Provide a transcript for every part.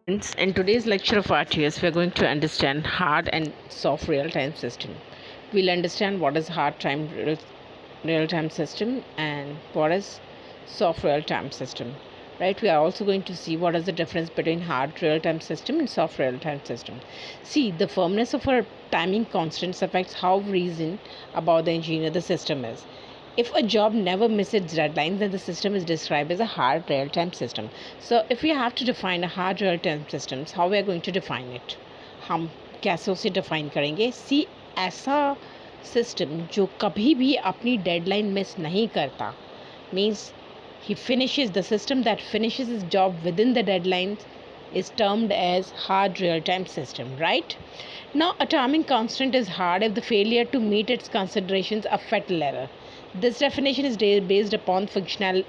Friends, in today's lecture of RTS, we are going to understand hard and soft real-time system. We'll understand what is hard time real-time system and what is soft real-time system. Right? We are also going to see what is the difference between hard real-time system and soft real-time system. See, the firmness of our timing constants affects how reason about the engineer the system is. If a job never misses its deadlines, then the system is described as a hard real-time system. So if we have to define a hard real-time systems, how we are going to define it? हम कैसे उसे define करेंगे? See, ऐसा system जो कभी भी अपनी deadline miss नहीं करता, means the system that finishes his job within the deadlines is termed as hard real-time system, right? Now, a timing constant is hard if the failure to meet its considerations a fatal error. This definition is based upon functional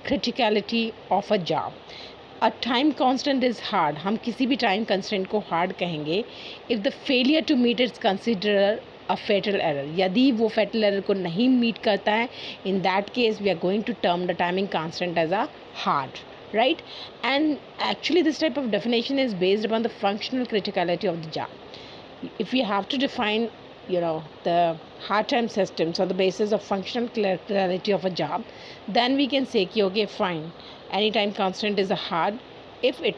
criticality of a job. A time constant is hard. हम किसी भी time constraint को hard कहेंगे if the failure to meet its consider a fatal error. यदि वो fatal error को नहीं meet करता है, in that case we are going to term the timing constant as a hard. Right? And actually this type of definition is based upon the functional criticality of the job. If we have to define the hard time systems on the basis of functional clarity of a job, then we can say okay, fine, any time constant is a hard if if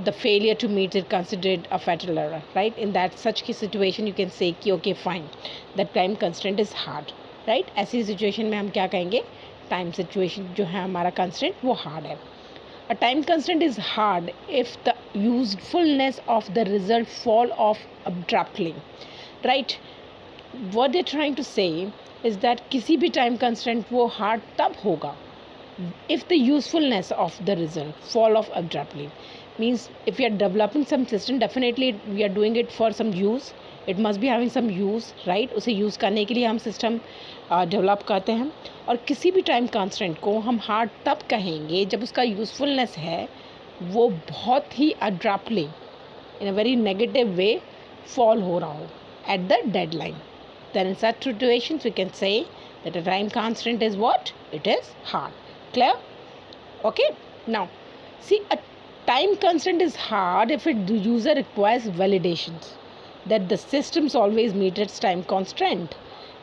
the failure to meet it considered a fatal error, right? In that such situation you can say okay, fine, that time constant is hard, right? ऐसी situation में हम क्या कहेंगे, time situation जो है हमारा constant वो hard है. A time constant is hard if the usefulness of the result fall off abruptly. Right? What they're trying to say is that किसी भी time constant वो hard तब होगा if the usefulness of the result fall off abruptly. Means if we are developing some system, definitely we are doing it for some use. It must be having some use, right? उसे use करने के लिए हम system develop करते हैं. और किसी भी time constant को हम hard तब कहेंगे जब उसका usefulness है वो बहुत ही abruptly in a very negative way fall हो रहा हो at the deadline. Then in such situations we can say that a time constant is what? It is hard. Clear? Okay. Now, see, a time constant is hard if the user requires validations that the systems always meet its time constraint.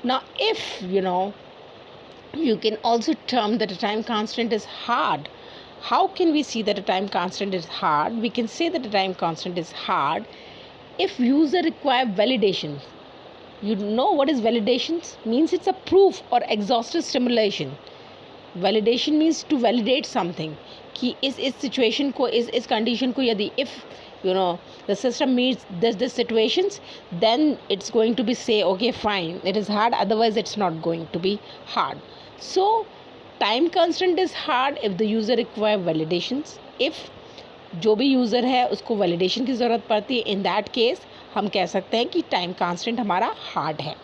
Now, if you can also term that a time constant is hard. How can we see that a time constant is hard? We can say that a time constant is hard if user require validations. You know what is validations? Means it's a proof or exhaustive stimulation. Validation means to validate something. कि इस situation को इस condition को यदि if the system meets this situations, then it's going to be say okay, fine, it is hard, otherwise it's not going to be hard. So time constant is hard if the user require validations. If जो भी user है उसको validation की ज़रूरत पड़ती है, in that case हम कह सकते हैं कि टाइम कांस्टेंट हमारा हार्ड है.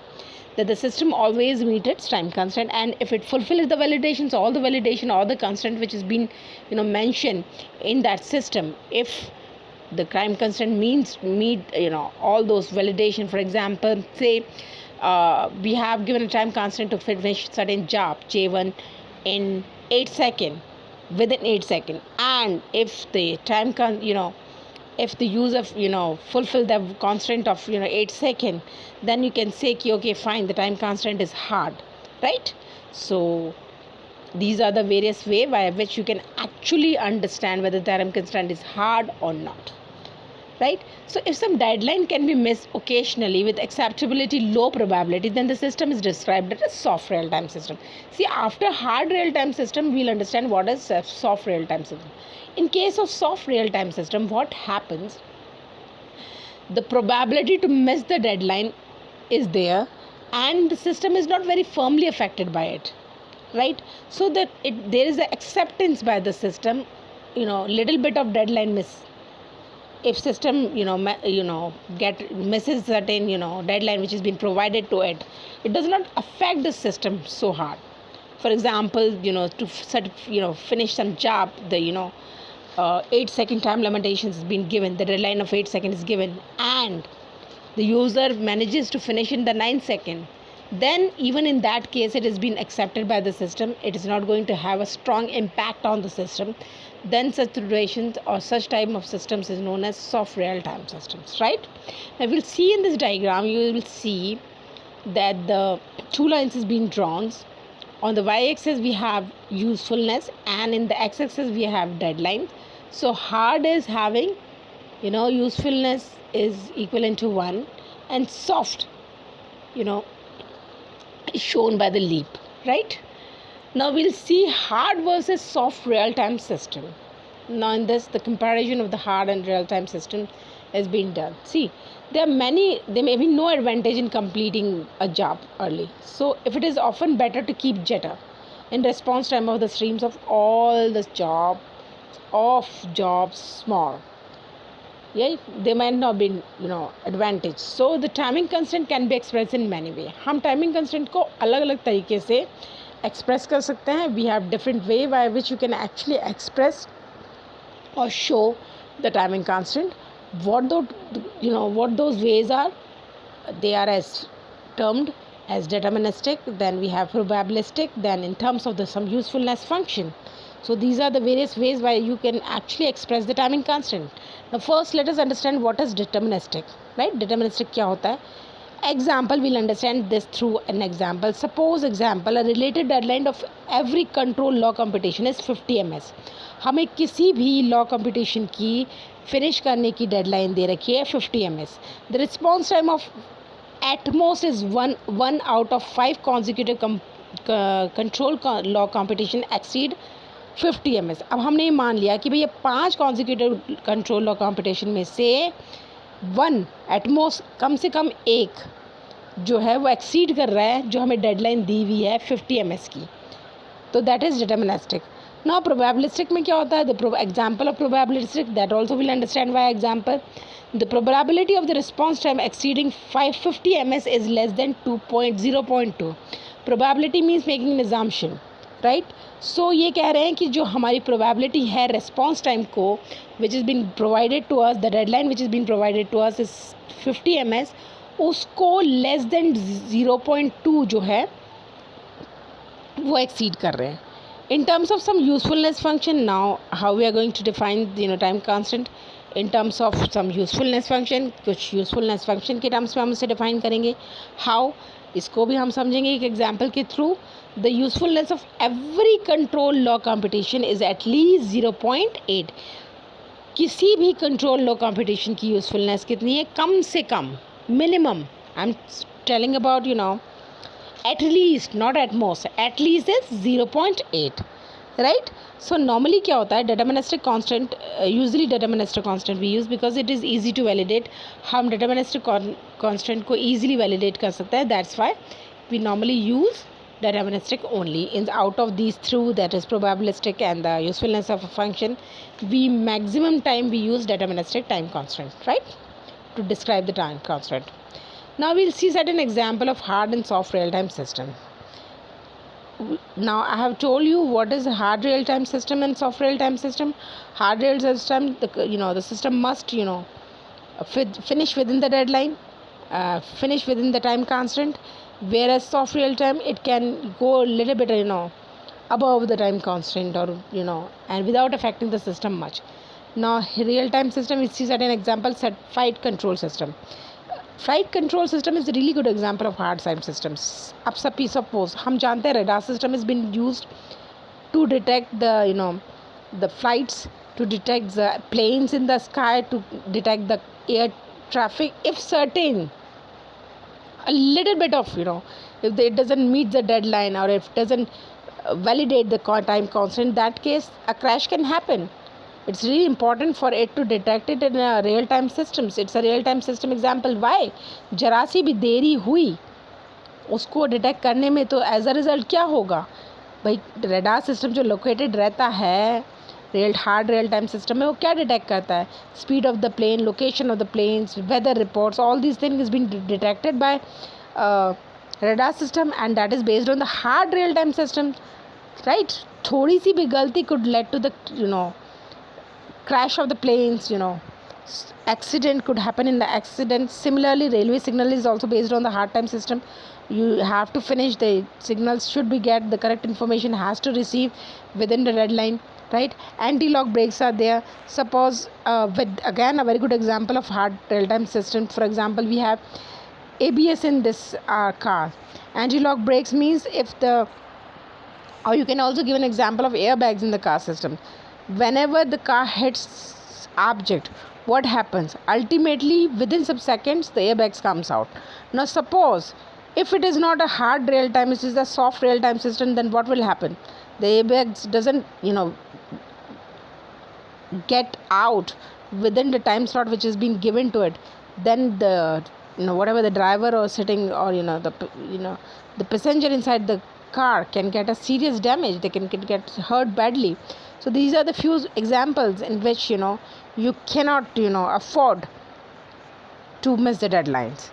That the system always meet its time constant, and if it fulfills the validations, all the validation, all the constant which has been mentioned in that system, if the time constant meet all those validation. For example, say we have given a time constant to finish certain job J1 in 8 seconds, within 8 seconds, and if the time if the user fulfill the constant of 8 seconds, then you can say okay, fine, the time constant is hard, right? So these are the various way by which you can actually understand whether the time constant is hard or not, right? So if some deadline can be missed occasionally with acceptability low probability, then the system is described as a soft real-time system. See, after hard real-time system, we'll understand what is soft real-time system. In case of soft real-time system, what happens? The probability to miss the deadline is there, and the system is not very firmly affected by it, right? So that there is an acceptance by the system, little bit of deadline miss. If system misses certain deadline which has been provided to it, it does not affect the system so hard. For example, to finish some job, the 8 second time limitations has been given, the deadline of 8 seconds is given, and the user manages to finish in the 9 second, then even in that case it has been accepted by the system. It is not going to have a strong impact on the system. then such durations or such type of systems is known as soft real-time systems, right? Now we'll see in this diagram, you will see that the two lines is being drawn. On the y-axis we have usefulness, and in the x-axis we have deadline. So hard is having, usefulness is equivalent to 1, and soft, is shown by the leap, right? Now we'll see hard versus soft real-time system. Now in this, the comparison of the hard and real-time system has been done. See, there may be no advantage in completing a job early. So if it is often better to keep jitter in response time of the streams of all the jobs small. Yeah, they might not be advantage. So the timing constraint can be expressed in many ways. हम timing constraint को अलग-अलग तरीके से express कर सकते हैं. We have different way by which you can actually express or show the timing constant. What those ways are? They are as termed as deterministic, then we have probabilistic, then in terms of some usefulness function. So these are the various ways why you can actually express the timing constant. Now first let us understand what is deterministic, right? Deterministic क्या होता है? Example, we'll understand this through an example. Suppose example, a related deadline of every control law computation is 50 ms. हमें किसी भी law computation की finish करने की deadline दे रखी है 50 ms. The response time of at most is one out of 5 consecutive control law computation exceed 50 ms. अब हमने ये मान लिया कि भैया 5 consecutive कंट्रोल लॉ कंप्यूटेशन में से 1 एट मोस्ट, कम से कम एक जो है वो एक्सीड कर रहा है जो हमें डेडलाइन दी हुई है 50 ms की, तो that is deterministic. Now probabilistic में क्या होता है? The example of probabilistic, that also will understand why example. The probability of the response time exceeding 550 ms is less than 0.2. Probability means making an assumption, right? So ये कह रहे हैं कि जो हमारी प्रोबेबिलिटी है रिस्पॉन्स टाइम को which is been provided to us, the deadline which is been provided to us is 50 ms, उसको लेस देन 0.2 जो है वो एक्सीड कर रहे हैं. In terms of some usefulness function, now how we are going to define time constant in terms of some usefulness function. कुछ usefulness function के terms में हम इसे define करेंगे. How, इसको भी हम समझेंगे एक example के through. The usefulness of every control law computation is at least 0.8. किसी भी control law computation की usefulness कितनी है? कम से कम, minimum. I'm telling about at least, not at most, at least is 0.8, right? So normally क्या होता है? Deterministic constant, usually deterministic constant we use because it is easy to validate. हम deterministic constant को easily validate कर सकते हैं. That's why we normally use deterministic only. In out of these through, that is probabilistic and the usefulness of a function, we maximum time we use deterministic time constant, right, to describe the time constant. Now we'll see certain example of hard and soft real-time system. Now I have told you what is a hard real-time system and soft real-time system. Hard real-time system, the system must finish within the deadline, finish within the time constant. Whereas soft real-time, it can go a little bit above the time constant, or and without affecting the system much. Now real-time system, we see certain examples. Flight control system. Flight control system is a really good example of hard time systems. अब suppose हम जानते हैं radar system has been used to detect the flights, to detect the planes in the sky, to detect the air traffic. If certain a little bit of if it doesn't meet the deadline, or if it doesn't validate the time constant, in that case a crash can happen. It's really important for it to detect it in a real-time systems. It's a real-time system example. Why? जरा सी भी देरी हुई उसको detect करने में, तो as a result क्या होगा भाई? रेडार सिस्टम जो लोकेटेड रहता है हार्ड रियल टाइम सिस्टम में, वो क्या डिटेक्ट करता है? Speed of the plane, location of the planes, weather reports, all these thing is been detected by radar system, and that is based on the hard real time system, right? थोड़ी सी भी गलती could lead to the crash of the planes, accident could happen in the accident. Similarly, railway signal is also based on the hard time system. You have to finish the signals should be get the correct information has to receive within the deadline, right? Anti-lock brakes are there. Suppose with again a very good example of hard real-time system. For example, we have ABS in this car. Anti-lock brakes means if the, or you can also give an example of airbags in the car system. Whenever the car hits object, what happens? Ultimately, within some seconds, the airbags comes out. Now, suppose if it is not a hard real time, it is a soft real time system, then what will happen? The airbags doesn't, get out within the time slot which is being given to it. Then the, whatever the driver or sitting, or the passenger inside the car can get a serious damage. They can get hurt badly. So these are the few examples in which you cannot afford to miss the deadlines.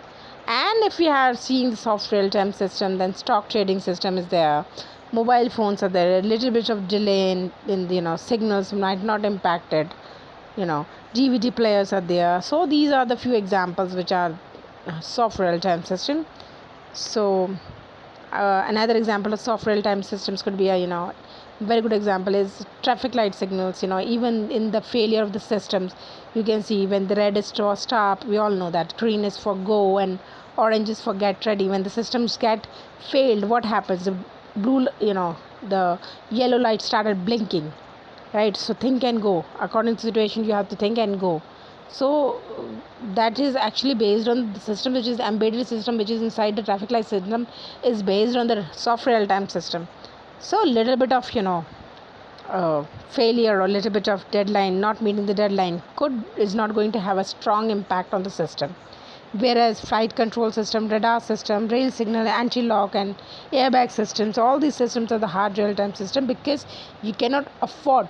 And if we are seeing the soft real time system, then stock trading system is there, mobile phones are there, a little bit of delay in signals might not impact it, DVD players are there. So these are the few examples which are soft real time system. So another example of soft real time systems could be a very good example is traffic light signals. Even in the failure of the systems, you can see when the red is to stop, we all know that green is for go and orange is for get ready. When the systems get failed, what happens? The blue, the yellow light started blinking, right? So think and go. According to the situation, you have to think and go. So that is actually based on the system which is embedded system which is inside the traffic light system is based on the soft real time system. So a little bit of failure or a little bit of deadline not meeting the deadline is not going to have a strong impact on the system. Whereas flight control system, radar system, rail signal, anti-lock and airbag systems, all these systems are the hard real time system because you cannot afford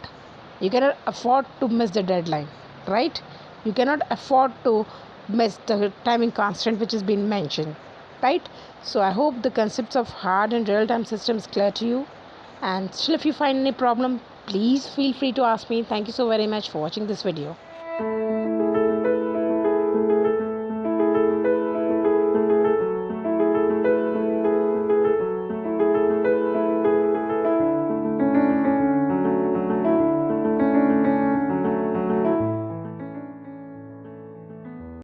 to miss the deadline, right? You cannot afford to miss the timing constant which has been mentioned, right? So I hope the concepts of hard and real time system is clear to you. And still, if you find any problem, please feel free to ask me. Thank you so very much for watching this video.